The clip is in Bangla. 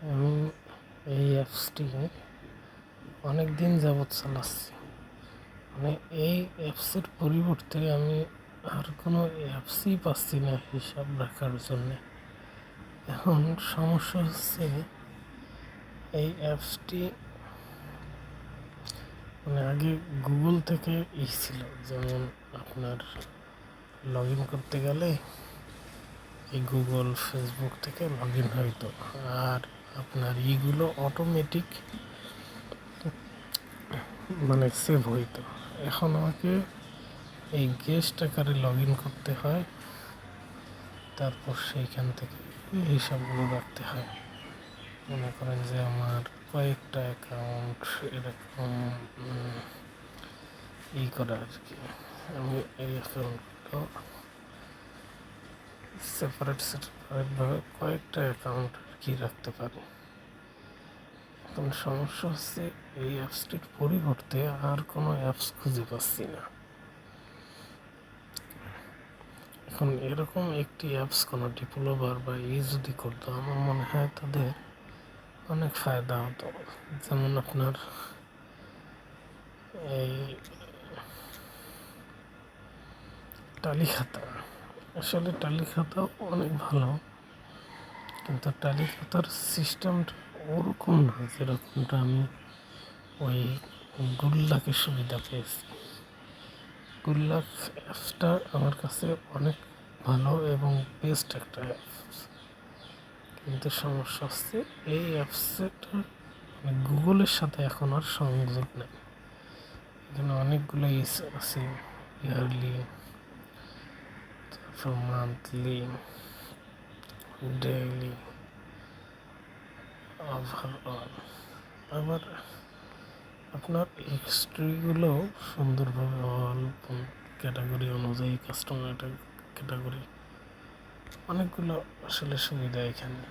আমি এই অ্যাপসটি অনেক দিন যাবৎ চালাচ্ছি। মানে এই অ্যাপসের পরিবর্তে আমি আর কোনো অ্যাপসই পাচ্ছি না হিসাব রাখার জন্যে। এখন সমস্যা হচ্ছে এই অ্যাপসটি মানে আগে গুগল থেকে ছিল, যেমন আপনার লগ ইন করতে গেলে এই গুগল ফেসবুক থেকে লগ ইন হইতো, আর আপনার ইগুলো অটোমেটিক মানে সেভ হইতো। এখন আমাকে এই গেস্ট আকারে লগ ইন করতে হয়, তারপর সেইখান থেকে হিসাবগুলো রাখতে হয়। মনে করেন যে আমার কয়েকটা অ্যাকাউন্ট এরকম করা আর কি। আমি এই অ্যাকাউন্টগুলো সেপারেটভাবে কয়েকটা অ্যাকাউন্ট আর কি রাখতে পারি। এখন সমস্যা হচ্ছে এই অ্যাপসটির পরিবর্তে আর কোনো অ্যাপস খুঁজে পাচ্ছি না। এখন এরকম একটি অ্যাপস কোনো ডেভেলপার বা যদি করতো, আমার মনে হয় তাদের অনেক ফায়দা হতো। যেমন আপনার এই টালি খাতা, আসলে টালি খাতাও অনেক ভালো, কিন্তু টালি খাতার সিস্টেমটা ওরকম না যেরকমটা আমি ওই গুল্লাকের সুবিধা পেয়েছি। গুল্লাক অ্যাপসটা আমার কাছে অনেক ভালো এবং বেস্ট একটা অ্যাপস, কিন্তু সমস্যা হচ্ছে এই অ্যাপসটা মানে গুগলের সাথে এখন আর সংযোগ নেই। এখানে অনেকগুলো আছে, ইয়ারলি, তারপর মান্থলি, ডেইলি, ওভারঅল। আবার আপনার হিস্ট্রিগুলো সুন্দরভাবে অল ক্যাটাগরি অনুযায়ী, কাস্টমার ক্যাটাগরি, অনেকগুলো আসলে সুবিধা এখানে।